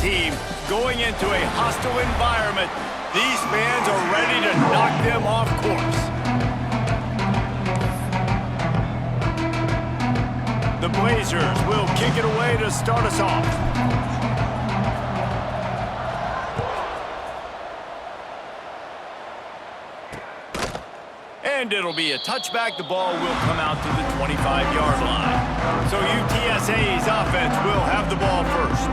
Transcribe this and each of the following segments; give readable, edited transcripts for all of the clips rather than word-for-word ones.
team going into a hostile environment. These fans are ready to knock them off course. The Blazers will kick it away to start us off. And it'll be a touchback. The ball will come out to the 25-yard line. So UTSA's offense will have the ball first.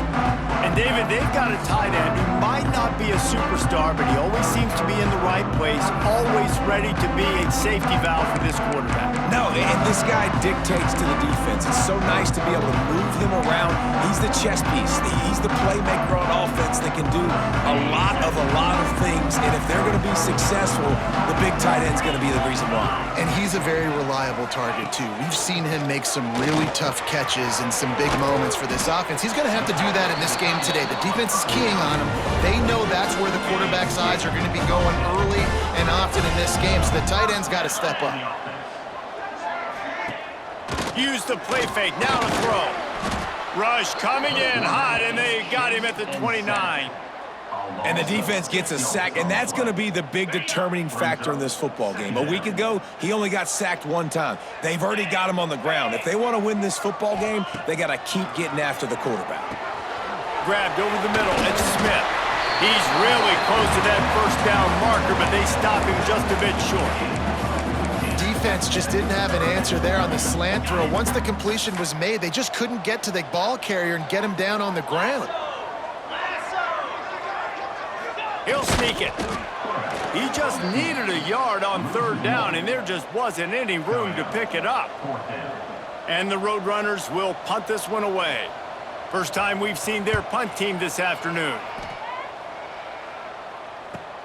And David, they've got a tight end who might not be a superstar, but he always seems to be in the right place, always ready to be a safety valve for this quarterback. No, and this guy dictates to the defense. It's so nice to be able to move him around. He's the chess piece. He's the playmaker on offense that can do a lot of things. And if they're going to be successful, the big tight end's going to be the reason why. And he's a very reliable target, too. We've seen him make some really tough catches and some big moments for this offense. He's going to have to do that in this game today. The defense is keying on him. They know that's where the quarterback's eyes are going to be going early and often in this game, so the tight end's got to step up. Use the play fake, now to throw. Rush coming in hot, and they got him at the 29. And the defense gets a sack, and that's going to be the big determining factor in this football game. A week ago, he only got sacked one time. They've already got him on the ground. If they want to win this football game, they got to keep getting after the quarterback. Grabbed over the middle, it's Smith. He's really close to that first down marker, but they stop him just a bit short. Defense just didn't have an answer there on the slant throw. Once the completion was made, they just couldn't get to the ball carrier and get him down on the ground. He'll sneak it. He just needed a yard on third down, and there just wasn't any room to pick it up. And the Roadrunners will punt this one away. First time we've seen their punt team this afternoon.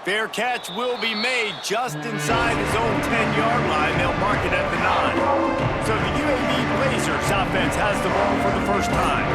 Fair catch will be made just inside his own 10-yard line. They'll mark it at the 9. So the UAB Blazers offense has the ball for the first time.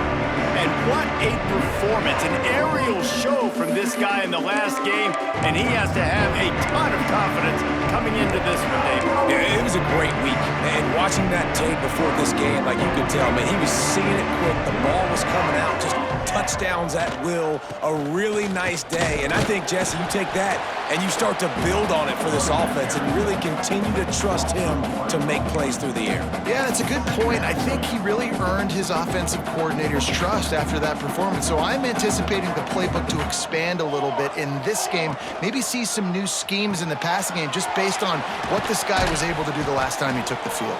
And what a performance, an aerial show from this guy in the last game, and he has to have a ton of confidence coming into this one, David. Yeah, it was a great week, and watching that tape before this game, like you could tell, man, he was seeing it quick. The ball was coming out, just touchdowns at will, a really nice day. And I think, Jesse, you take that and you start to build on it for this offense and really continue to trust him to make plays through the air. Yeah, that's a good point. I think he really earned his offensive coordinator's trust after that performance. So I'm anticipating the playbook to expand a little bit in this game, maybe see some new schemes in the passing game just based on what this guy was able to do the last time he took the field.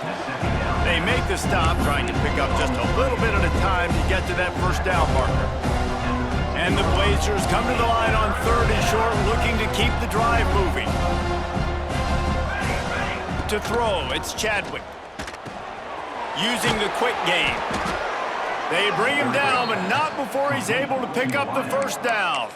They make the stop, trying to pick up just a little bit at a time to get to that first down marker. And the Blazers come to the line on 3rd and short, looking to keep the drive moving. To throw, it's Chadwick. Using the quick game. They bring him down, but not before he's able to pick up the first down.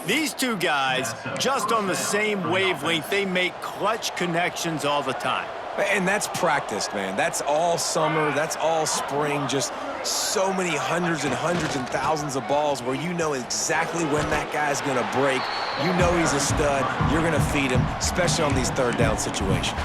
These two guys, just on the same wavelength, they make clutch connections all the time. And that's practice, man. That's all summer. That's all spring. Just so many hundreds and thousands of balls where you know exactly when that guy's going to break. You know he's a stud. You're going to feed him, especially on these third down situations.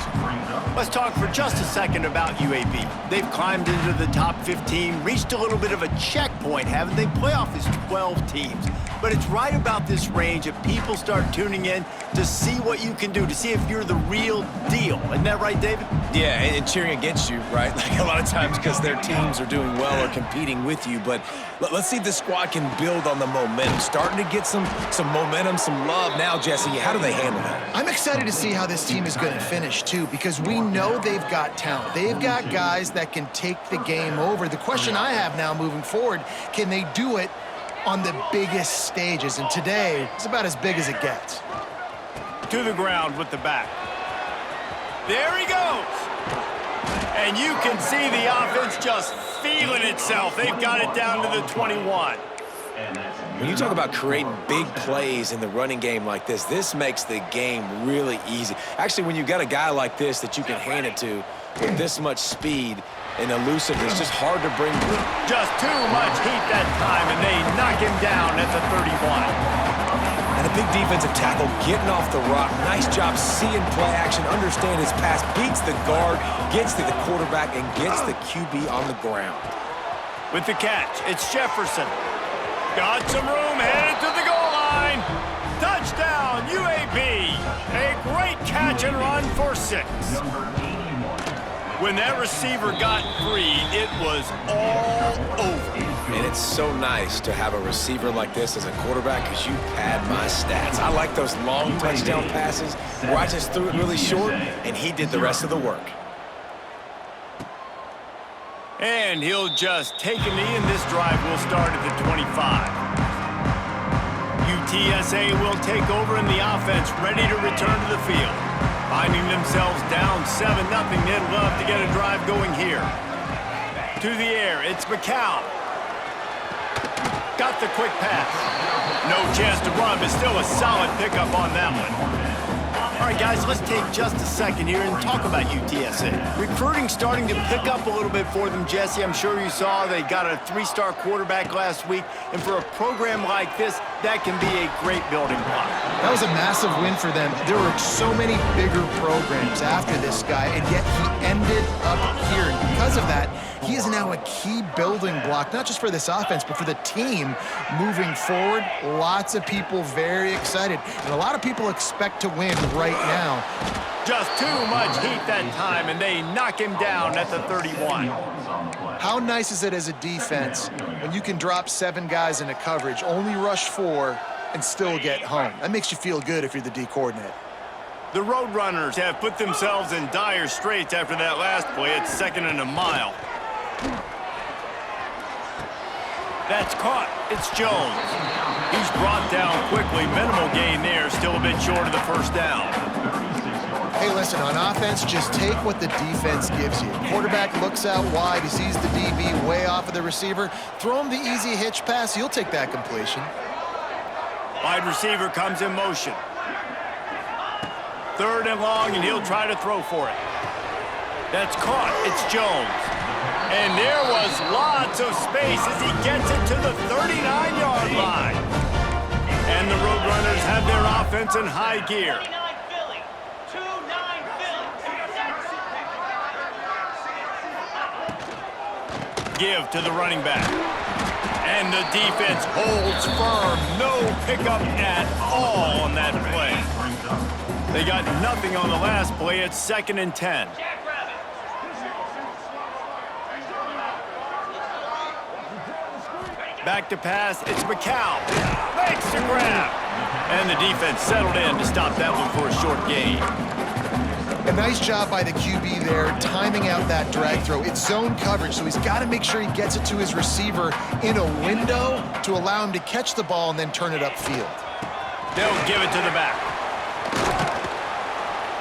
Let's talk for just a second about UAB. They've climbed into the top 15, reached a little bit of a checkpoint, haven't they? Playoff is 12 teams. But it's right about this range that people start tuning in to see what you can do, to see if you're the real deal. Isn't that right, David? Yeah, and cheering against you, right? Like a lot of times because their teams are doing well or competing with you. But let's see if this squad can build on the momentum. Starting to get some momentum, some love now, Jesse. How do they handle that? I'm excited to see how this team is going to finish, too, because we know they've got talent. They've got guys that can take the game over. The question I have now moving forward, can they do it on the biggest stages? And today, it's about as big as it gets. To the ground with the back. There he goes. And you can see the offense just feeling itself. They've got it down to the 21. When you talk about creating big plays in the running game like this makes the game really easy. Actually, when you've got a guy like this that you can hand it to with this much speed and elusiveness, just hard to bring through. Just too much heat that time, and they knock him down at the 31. And a big defensive tackle getting off the rock. Nice job seeing play action, understand his pass, beats the guard, gets to the quarterback, and gets the QB on the ground. With the catch, it's Jefferson. Got some room, headed to the goal line. Touchdown, UAB. A great catch and run for 6. When that receiver got free, it was all over. And it's so nice to have a receiver like this as a quarterback because you pad my stats. I like those long touchdown passes where I just threw it really short and he did the rest of the work. And he'll just take a knee, and this drive will start at the 25. UTSA will take over in the offense, ready to return to the field. Finding themselves down 7-0, they'd love to get a drive going here. To the air, it's McCown. Got the quick pass. No chance to run, but still a solid pickup on that one. All right, guys, let's take just a second here and talk about UTSA. Recruiting starting to pick up a little bit for them, Jesse. I'm sure you saw they got a 3-star quarterback last week. And for a program like this, that can be a great building block. That was a massive win for them. There were so many bigger programs after this guy, and yet he ended up here. And because of that, he is now a key building block, not just for this offense, but for the team moving forward. Lots of people very excited, and a lot of people expect to win right now. Just too much heat that time, and they knock him down at the 31. How nice is it as a defense when you can drop 7 guys into coverage, only rush 4, and still get home? That makes you feel good if you're the D coordinator. The Roadrunners have put themselves in dire straits after that last play. It's 2nd and a mile. That's caught. It's Jones. He's brought down quickly. Minimal gain there. Still a bit short of the first down. Hey, listen, on offense, just take what the defense gives you. Quarterback looks out wide. He sees the DB way off of the receiver. Throw him the easy hitch pass. He'll take that completion. Wide receiver comes in motion. 3rd and long, and he'll try to throw for it. That's caught. It's Jones. And there was lots of space as he gets it to the 39-yard line. And the Roadrunners have their offense in high gear. Give to the running back. And the defense holds firm. No pickup at all on that play. They got nothing on the last play. It's 2nd and 10. Back to pass, it's McCown. Makes the grab. And the defense settled in to stop that one for a short gain. A nice job by the QB there, timing out that drag throw. It's zone coverage, so he's got to make sure he gets it to his receiver in a window to allow him to catch the ball and then turn it upfield. They'll give it to the back.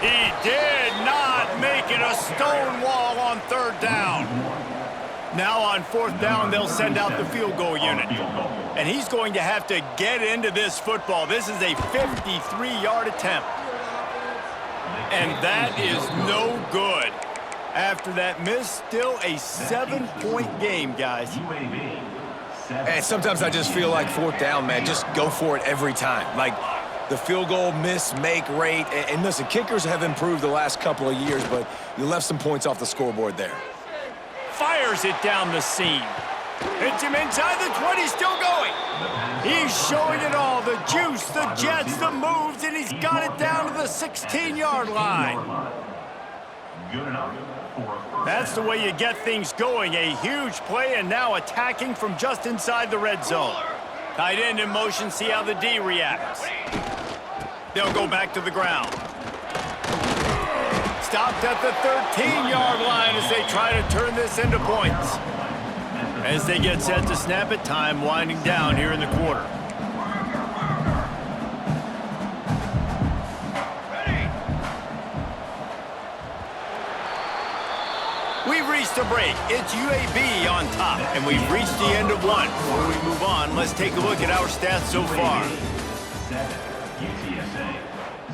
He did not make it a stone wall on 3rd down. Now on 4th down, they'll send out the field goal unit. And he's going to have to get into this football. This is a 53-yard attempt. And that is no good. After that miss, still a 7-point game, guys. And sometimes I just feel like 4th down, man, just go for it every time. Like the field goal miss, make rate. And listen, kickers have improved the last couple of years, but you left some points off the scoreboard there. Fires it down the seam. Hits him inside the 20, still going. He's showing it all, the juice, the jets, the moves, and he's got it down to the 16-yard line. That's the way you get things going. A huge play, and now attacking from just inside the red zone. Tight end in motion, see how the D reacts. They'll go back to the ground. Stopped at the 13-yard line as they try to turn this into points. As they get set to snap it, time winding down here in the quarter. We've reached a break. It's UAB on top, and we've reached the end of one. Before we move on, let's take a look at our stats so far. 7, UTSA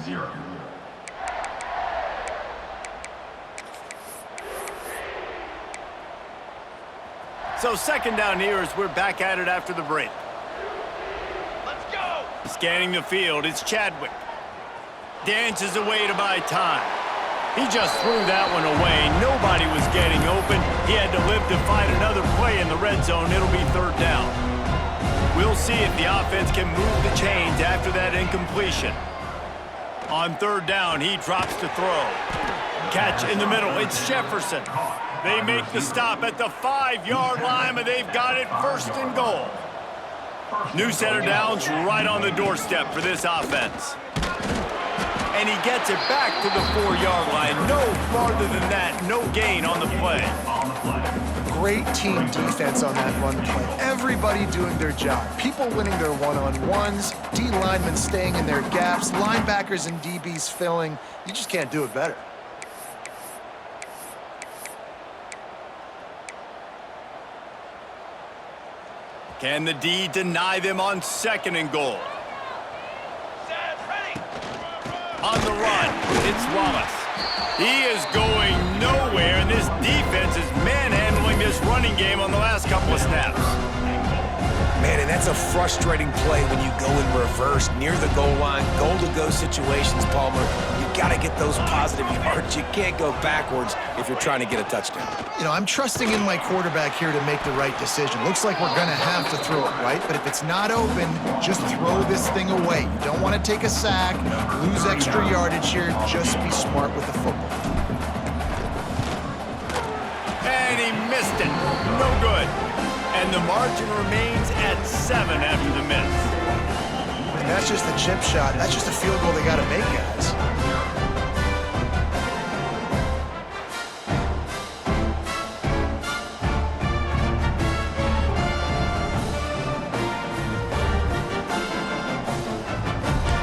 0. So 2nd down here as we're back at it after the break. Let's go! Scanning the field, it's Chadwick. Dances away to buy time. He just threw that one away. Nobody was getting open. He had to live to find another play in the red zone. It'll be 3rd down. We'll see if the offense can move the chains after that incompletion. On third down, he drops to throw. Catch in the middle, it's Jefferson. They make the stop at the 5-yard line, but they've got it first and goal. New set of downs right on the doorstep for this offense. And he gets it back to the 4-yard line. No farther than that, no gain on the play. Great team defense on that run play. Everybody doing their job. People winning their one-on-ones, D linemen staying in their gaps, linebackers and DBs filling. You just can't do it better. Can the D deny them on second and goal? On the run, it's Wallace. He is going nowhere, and this defense is manhandling this running game on the last couple of snaps. Man, and that's a frustrating play when you go in reverse near the goal line, goal-to-go situations, Palmer. You've got to get those positive yards. You can't go backwards if you're trying to get a touchdown. You know, I'm trusting in my quarterback here to make the right decision. Looks like we're going to have to throw it, right? But if it's not open, just throw this thing away. You don't want to take a sack, lose extra yardage here. Just be smart with the football. And he missed it. No good. And the margin remains at 7 after the miss. And that's just a chip shot. That's just a field goal they got to make, guys.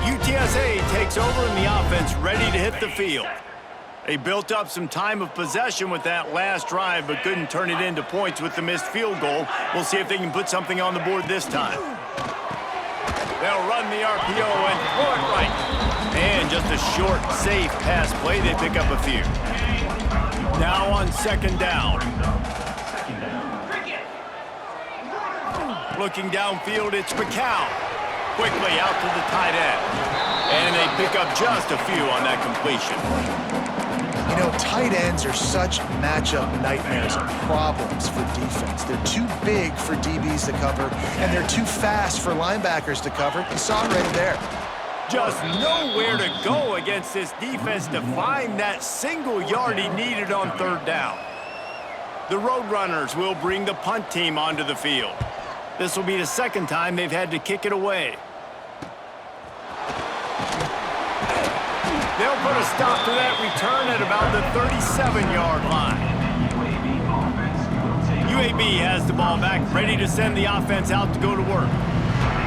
UTSA takes over and the offense ready to hit the field. They built up some time of possession with that last drive, but couldn't turn it into points with the missed field goal. We'll see if they can put something on the board this time. They'll run the RPO and throw it right. And just a short, safe pass play. They pick up a few. Now on second down. Looking downfield, it's McCown. Quickly out to the tight end. And they pick up just a few on that completion. You know, tight ends are such matchup nightmares and problems for defense. They're too big for DBs to cover, and they're too fast for linebackers to cover. You saw it right there. Just nowhere to go against this defense to find that single yard he needed on third down. The Roadrunners will bring the punt team onto the field. This will be the second time they've had to kick it away. They'll put a stop to that return at about the 37-yard line. UAB has the ball back, ready to send the offense out to go to work.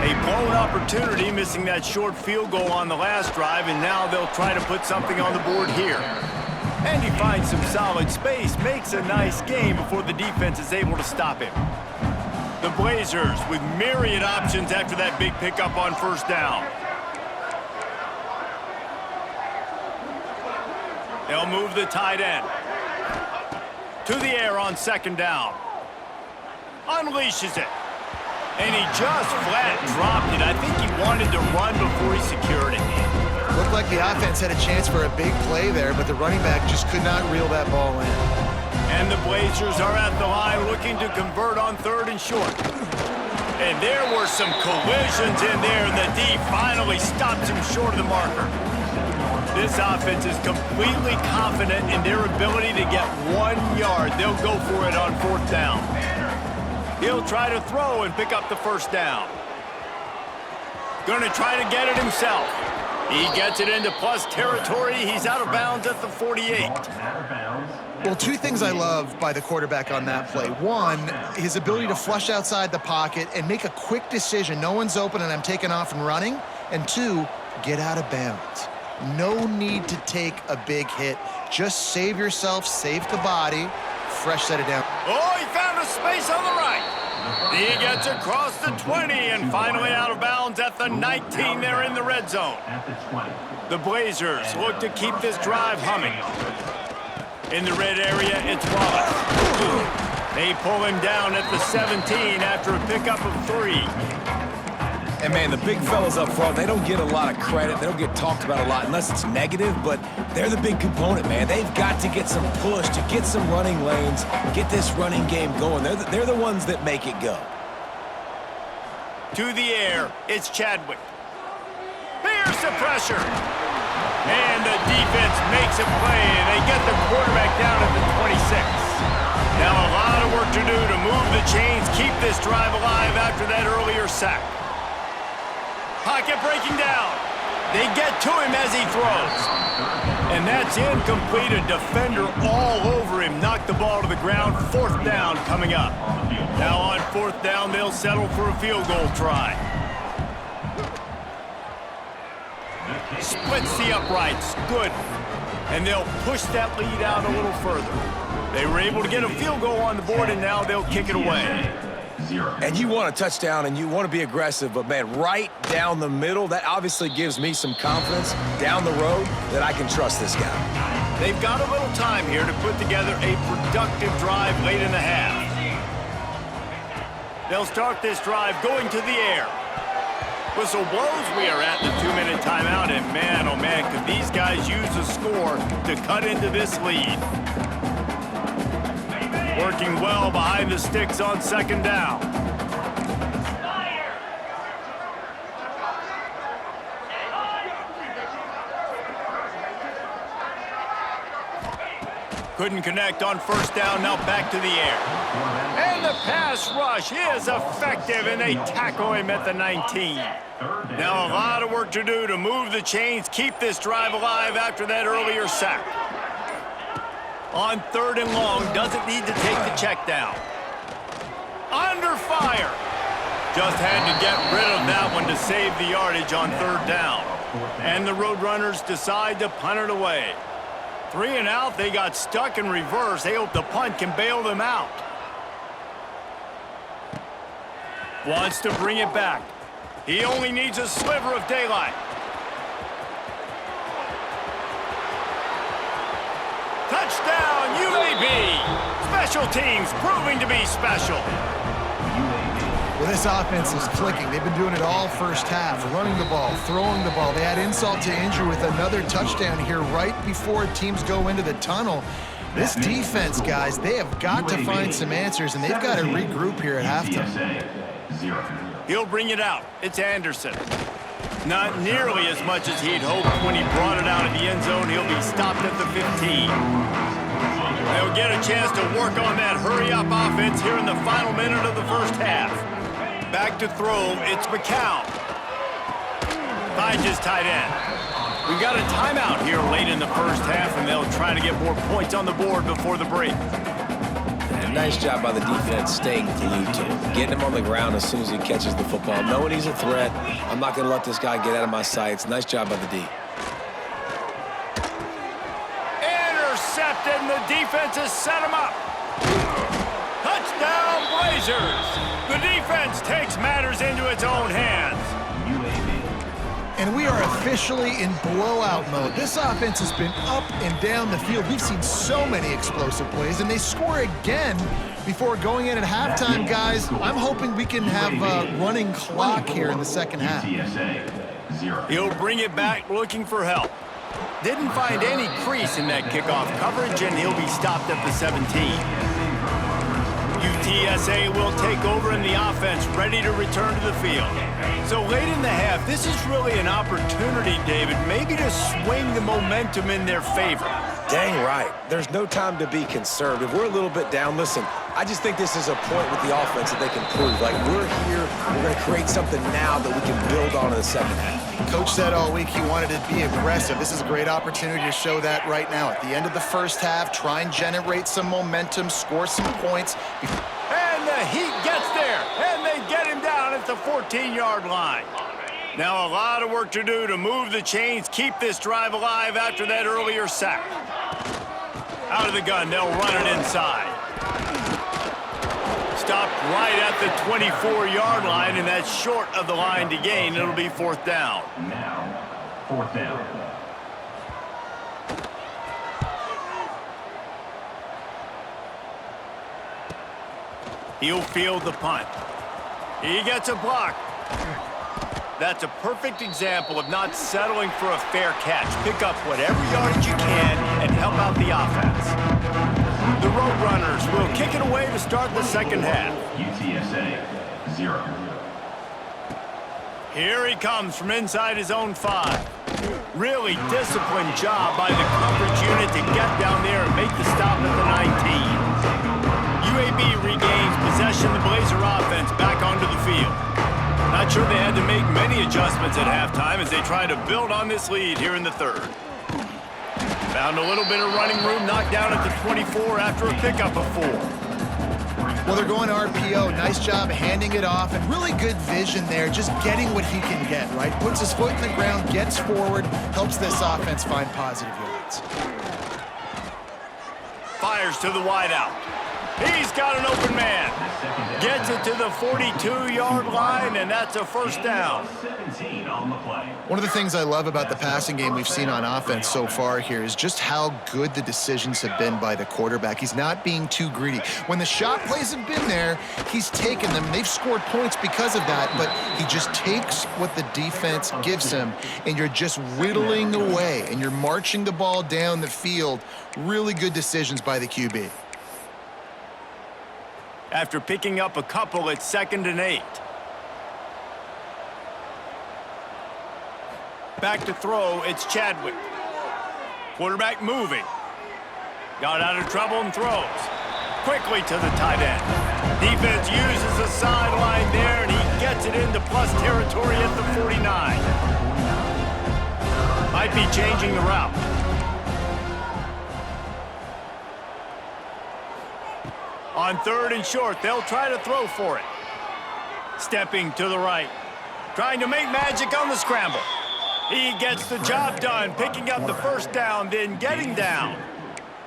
A blown opportunity, missing that short field goal on the last drive, and now they'll try to put something on the board here. And he finds some solid space, makes a nice game before the defense is able to stop him. The Blazers with myriad options after that big pickup on first down. They'll move the tight end. To the air on second down. Unleashes it. And he just flat dropped it. I think he wanted to run before he secured it. Looked like the offense had a chance for a big play there, but the running back just could not reel that ball in. And the Blazers are at the line looking to convert on third and short. And there were some collisions in there, and the D finally stops him short of the marker. This offense is completely confident in their ability to get 1 yard. They'll go for it on fourth down. He'll try to throw and pick up the first down. Gonna try to get it himself. He gets it into plus territory. He's out of bounds at the 48. Well, two things I love by the quarterback on that play. One, his ability to flush outside the pocket and make a quick decision. No one's open and I'm taking off and running. And two, get out of bounds. No need to take a big hit. Just save yourself, save the body, fresh set it down. Oh, he found a space on the right. He gets across the 20 and finally out of bounds at the 19 there in the red zone. The Blazers look to keep this drive humming. In the red area, it's Wallace. They pull him down at the 17 after a pickup of 3. And, man, the big fellas up front, they don't get a lot of credit. They don't get talked about a lot unless it's negative, but they're the big component, man. They've got to get some push, to get some running lanes, get this running game going. They're the ones that make it go. To the air, it's Chadwick. Here's the pressure. And the defense makes a play, and they get the quarterback down at the 26. Now a lot of work to do to move the chains, keep this drive alive after that earlier sack. Pocket breaking down. They get to him as he throws. And that's incomplete. A defender all over him. Knocked the ball to the ground. 4th down coming up. Now on 4th down, they'll settle for a field goal try. Splits the uprights. Good. And they'll push that lead out a little further. They were able to get a field goal on the board, and now they'll kick it away. And you want a touchdown, and you want to be aggressive, but, man, right down the middle, that obviously gives me some confidence down the road that I can trust this guy. They've got a little time here to put together a productive drive late in the half. They'll start this drive going to the air. Whistle blows. We are at the 2-minute timeout, and man, oh man, could these guys use a score to cut into this lead. Working well behind the sticks on 2nd down. Couldn't connect on 1st down, now back to the air. And the pass rush is effective, and they tackle him at the 19. Now a lot of work to do to move the chains, keep this drive alive after that earlier sack. On 3rd and long, doesn't need to take the check down. Under fire. Just had to get rid of that one to save the yardage on 3rd down. And the Roadrunners decide to punt it away. 3 and out, they got stuck in reverse. They hope the punt can bail them out. Wants to bring it back. He only needs a sliver of daylight. Touchdown, UAB! Special teams proving to be special. Well, this offense is clicking. They've been doing it all first half, running the ball, throwing the ball. They had insult to injury with another touchdown here right before teams go into the tunnel. This defense, guys, they have got to find some answers, and they've got to regroup here at halftime. He'll bring it out. It's Anderson. Not nearly as much as he'd hoped when he brought it out of the end zone. He'll be stopped at the 15. They'll get a chance to work on that hurry-up offense here in the final minute of the first half. Back to throw, it's McCown. Finds his tight end. We've got a timeout here late in the first half, and they'll try to get more points on the board before the break. And nice job by the defense staying glued to him, getting him on the ground as soon as he catches the football, knowing he's a threat. I'm not going to let this guy get out of my sights. Nice job by the D. Intercepted, and the defense has set him up. Touchdown, Blazers! The defense takes matters into its own hands. And we are officially in blowout mode. This offense has been up and down the field. We've seen so many explosive plays, and they score again before going in at halftime, guys. I'm hoping we can have a running clock here in the second half. He'll bring it back looking for help. Didn't find any crease in that kickoff coverage, and he'll be stopped at the 17. UTSA will take over in the offense, ready to return to the field. So late in the half, this is really an opportunity, David, maybe to swing the momentum in their favor. Dang right. There's no time to be conservative. We're a little bit down. Listen, I just think this is a point with the offense that they can prove. Like, we're here, we're going to create something now that we can build on in the second half. Coach said all week he wanted to be aggressive. This is a great opportunity to show that right now. At the end of the first half, try and generate some momentum, score some points. And the Heat gets there, and they get him down at the 14-yard line. Now a lot of work to do to move the chains, keep this drive alive after that earlier sack. Out of the gun, they'll run it inside. Stopped right at the 24-yard line, and that's short of the line to gain. It'll be 4th down. Now, 4th down. He'll field the punt. He gets a block. That's a perfect example of not settling for a fair catch. Pick up whatever yardage you can and help out the offense. The Roadrunners will kick it away to start the second half. UTSA, 0. Here he comes from inside his own 5. Really disciplined job by the coverage unit to get down there and make the stop at the 19. UAB regains possession of the Blazer offense back onto the field. Not sure they had to make many adjustments at halftime as they try to build on this lead here in the third. Found a little bit of running room, knocked down at the 24 after a pickup of 4. Well, they're going to RPO. Nice job handing it off, and really good vision there, just getting what he can get, right? Puts his foot in the ground, gets forward, helps this offense find positive yards. Fires to the wideout. He's got an open man. Gets it to the 42-yard line, and that's a first down. One of the things I love about the passing game we've seen on offense so far here is just how good the decisions have been by the quarterback. He's not being too greedy. When the shot plays have been there, he's taken them. They've scored points because of that, but he just takes what the defense gives him, and you're just whittling away, and you're marching the ball down the field. Really good decisions by the QB. After picking up a couple at 2nd and 8. Back to throw, it's Chadwick. Quarterback moving. Got out of trouble and throws. Quickly to the tight end. Defense uses the sideline there, and he gets it into plus territory at the 49. Might be changing the route. On 3rd and short, they'll try to throw for it. Stepping to the right. Trying to make magic on the scramble. He gets the job done, picking up the first down, then getting down.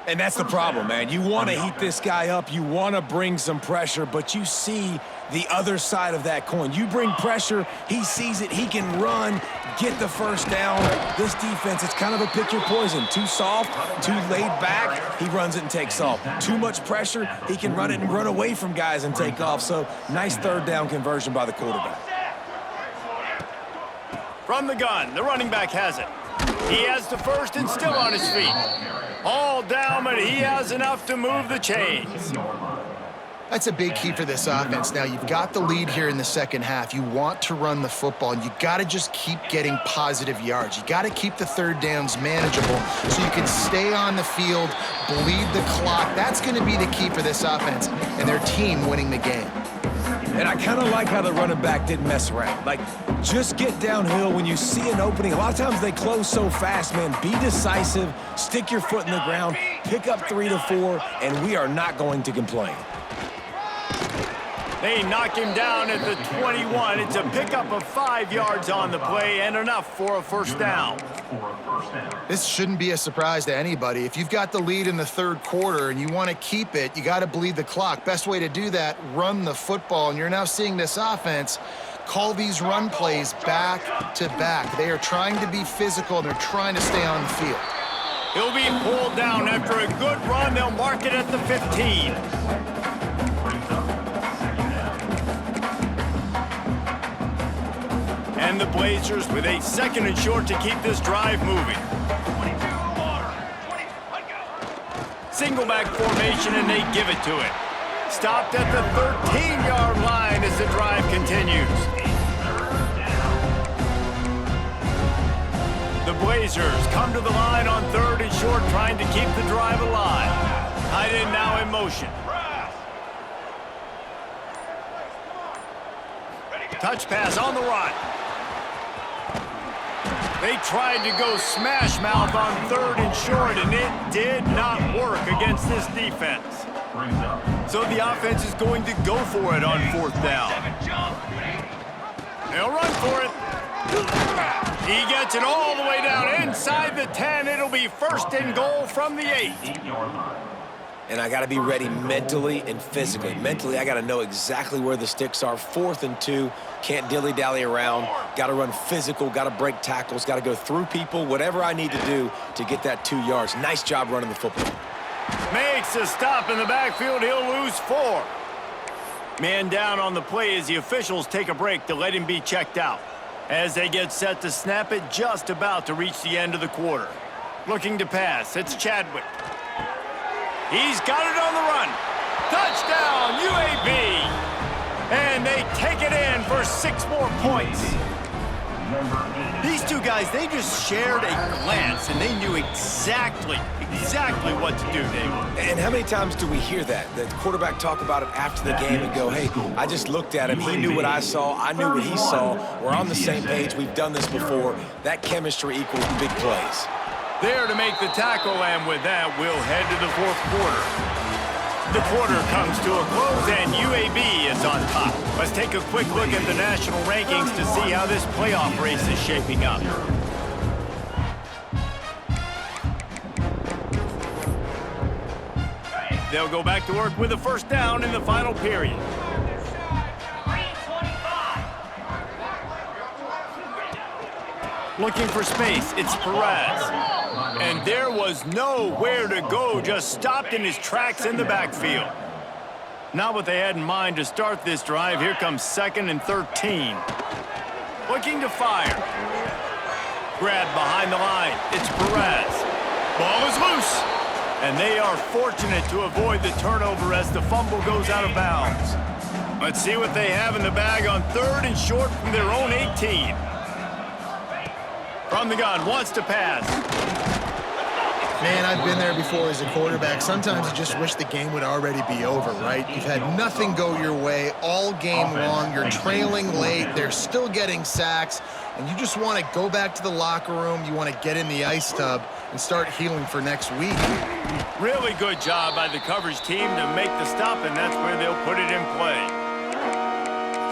And that's the problem, man. You want to heat this guy up. You want to bring some pressure, but you see the other side of that coin. You bring pressure, he sees it, he can run, get the first down. This defense, it's kind of a pick your poison. Too soft, too laid back, he runs it and takes off. Too much pressure, he can run it and run away from guys and take off. So, nice 3rd down conversion by the quarterback. From the gun, the running back has it. He has the first and still on his feet. All down, but he has enough to move the chains. That's a big key for this offense. Now, you've got the lead here in the second half. You want to run the football, and you got to just keep getting positive yards. You got to keep the 3rd downs manageable so you can stay on the field, bleed the clock. That's going to be the key for this offense and their team winning the game. And I kind of like how the running back didn't mess around. Like, just get downhill when you see an opening. A lot of times they close so fast, man. Be decisive, stick your foot in the ground, pick up 3 to 4, and we are not going to complain. They knock him down at the 21. It's a pickup of 5 yards on the play and enough for a first down. This shouldn't be a surprise to anybody. If you've got the lead in the 3rd quarter and you want to keep it, you got to bleed the clock. Best way to do that, run the football. And you're now seeing this offense call these run plays back to back. They are trying to be physical, and they're trying to stay on the field. He'll be pulled down after a good run. They'll mark it at the 15. And the Blazers with a 2nd and short to keep this drive moving. Single back formation, and they give it to it. Stopped at the 13-yard line as the drive continues. The Blazers come to the line on 3rd and short, trying to keep the drive alive. Tight end now in motion. Touch pass on the run. They tried to go smash mouth on 3rd and short, and it did not work against this defense. So the offense is going to go for it on 4th down. They'll run for it. He gets it all the way down inside the 10. It'll be 1st and goal from the 8. And I got to be ready mentally and physically. Mentally, I got to know exactly where the sticks are. 4th and 2, can't dilly-dally around. Got to run physical, got to break tackles, got to go through people, whatever I need to do to get that 2 yards. Nice job running the football. Makes a stop in the backfield. He'll lose 4. Man down on the play as the officials take a break to let him be checked out. As they get set to snap it, just about to reach the end of the quarter. Looking to pass, it's Chadwick. He's got it on the run. Touchdown, UAB! And they take it in for 6 more points. These two guys, they just shared a glance, and they knew exactly what to do, David. And how many times do we hear that? The quarterback talk about it after the game and go, hey, I just looked at him. He knew what I saw. I knew what he saw. We're on the same page. We've done this before. That chemistry equals big plays. There to make the tackle, and with that, we'll head to the fourth quarter. The quarter comes to a close, and UAB is on top. Let's take a quick look at the national rankings to see how this playoff race is shaping up. They'll go back to work with a first down in the final period. Looking for space, it's Perez. And there was nowhere to go, just stopped in his tracks in the backfield. Not what they had in mind to start this drive. Here comes 2nd and 13. Looking to fire. Grabbed behind the line, it's Perez. Ball is loose. And they are fortunate to avoid the turnover as the fumble goes out of bounds. Let's see what they have in the bag on 3rd and short from their own 18. From the gun, wants to pass. Man, I've been there before as a quarterback. Sometimes you just wish the game would already be over, right? You've had nothing go your way all game long. You're trailing late. They're still getting sacks. And you just want to go back to the locker room. You want to get in the ice tub and start healing for next week. Really good job by the coverage team to make the stop, and that's where they'll put it in play.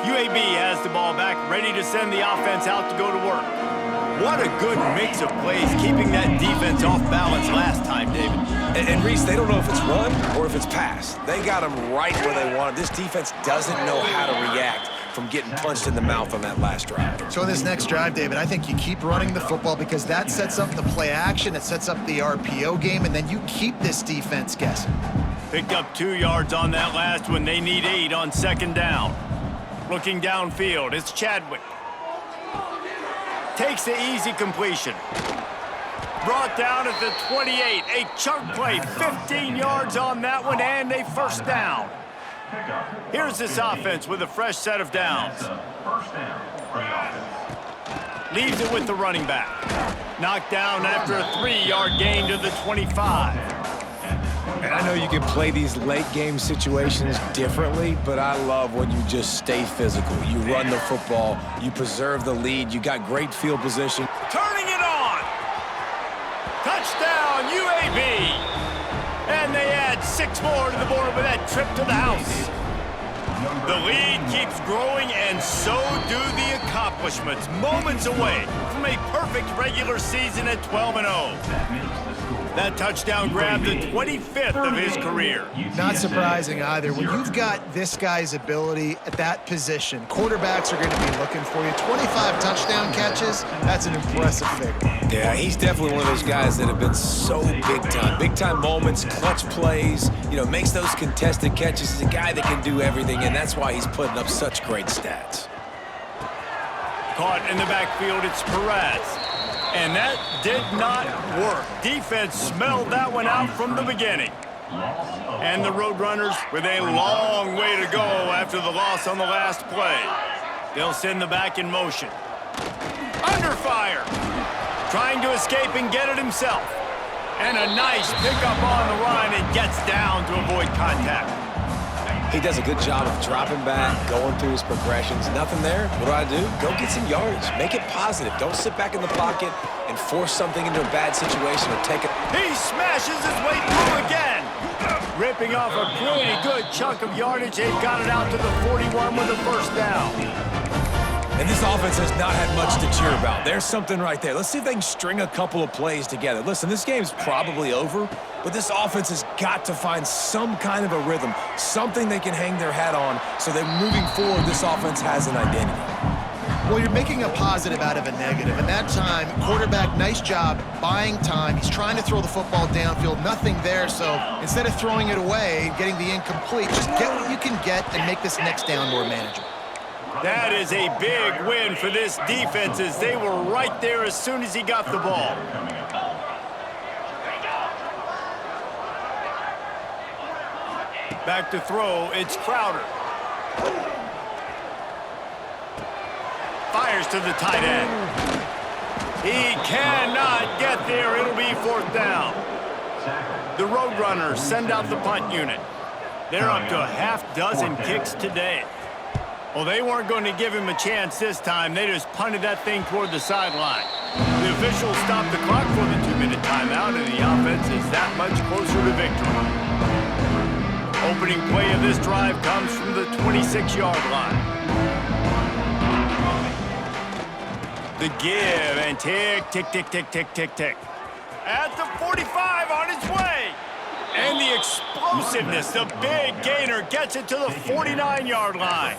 UAB has the ball back, ready to send the offense out to go to work. What a good mix of plays, keeping that defense off balance last time, David. And Reese, they don't know if it's run or if it's pass. They got them right where they want them. This defense doesn't know how to react from getting punched in the mouth on that last drive. So in this next drive, David, I think you keep running the football because that sets up the play action, it sets up the RPO game, and then you keep this defense guessing. Picked up 2 yards on that last one. They need 8 on 2nd down. Looking downfield, it's Chadwick. Takes the easy completion. Brought down at the 28. A chunk play, 15 yards on that one, and a first down. Here's this offense with a fresh set of downs. Leaves it with the running back. Knocked down after a 3-yard gain to the 25. And I know you can play these late-game situations differently, but I love when you just stay physical. You run the football, you preserve the lead, you got great field position. Turning it on! Touchdown, UAB! And they add 6 more to the board with that trip to the house. The lead keeps growing, and so do the accomplishments. Moments away from a perfect regular season at 12-0. That touchdown grabbed the 25th of his career. Not surprising either. When you've got this guy's ability at that position, quarterbacks are going to be looking for you. 25 touchdown catches, that's an impressive figure. Yeah, he's definitely one of those guys that have been so big time. Big time moments, clutch plays, makes those contested catches. He's a guy that can do everything, and that's why he's putting up such great stats. Caught in the backfield, it's Perez. And that did not work. Defense smelled that one out from the beginning. And the Roadrunners with a long way to go after the loss on the last play. They'll send the back in motion. Under fire. Trying to escape and get it himself. And a nice pickup on the run and gets down to avoid contact. He does a good job of dropping back, going through his progressions. Nothing there. What do? Go get some yardage. Make it positive. Don't sit back in the pocket and force something into a bad situation or take it. He smashes his way through again. Ripping off a pretty good chunk of yardage. They've got it out to the 41 with a first down. And this offense has not had much to cheer about. There's something right there. Let's see if they can string a couple of plays together. Listen, this game's probably over, but this offense has got to find some kind of a rhythm, something they can hang their hat on so that moving forward, this offense has an identity. Well, you're making a positive out of a negative. And that time, quarterback, nice job buying time. He's trying to throw the football downfield, nothing there. So instead of throwing it away, getting the incomplete, just get what you can get and make this next down more manageable. That is a big win for this defense as they were right there as soon as he got the ball. Back to throw, it's Crowder. Fires to the tight end. He cannot get there. It'll be 4th down. The Roadrunners send out the punt unit. They're up to a half-dozen kicks today. Well, they weren't going to give him a chance this time. They just punted that thing toward the sideline. The officials stopped the clock for the 2-minute timeout, and the offense is that much closer to victory. Opening play of this drive comes from the 26-yard line. The give and tick, tick, tick, tick, tick, tick, tick. At the 45 on its way. And the explosiveness, the big gainer gets it to the 49-yard line.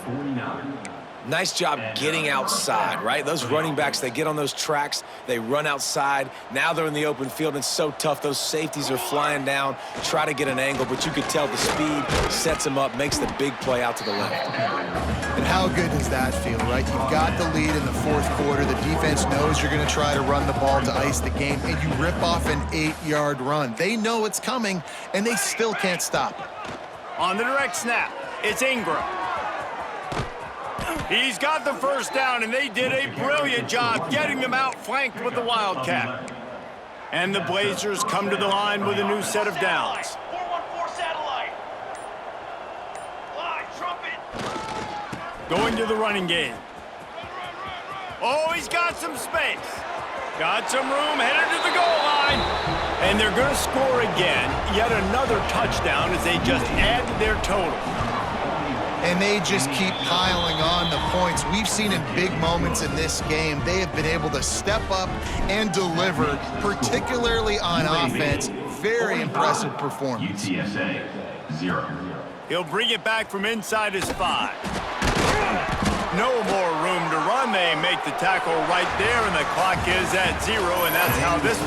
Nice job getting outside, right? Those running backs, they get on those tracks, they run outside. Now they're in the open field. It's so tough. Those safeties are flying down, try to get an angle, but you could tell the speed sets them up, makes the big play out to the left. And how good does that feel, right? You've got the lead in the 4th quarter. The defense knows you're going to try to run the ball to ice the game, and you rip off an 8-yard run. They know it's coming, and they still can't stop it. On the direct snap, it's Ingram. He's got the 1st down, and they did a brilliant job getting them outflanked with the Wildcat. And the Blazers come to the line with a new set of downs. 414 satellite. Line, trumpet. Going to the running game. Oh, he's got some space. Got some room, headed to the goal line. And they're going to score again. Yet another touchdown as they just add to their total. And they just keep piling on the points. We've seen in big moments in this game, they have been able to step up and deliver, particularly on offense. Very impressive performance. UTSA, 0. He'll bring it back from inside his 5. No more room to run. They make the tackle right there, and the clock is at 0, and that's how this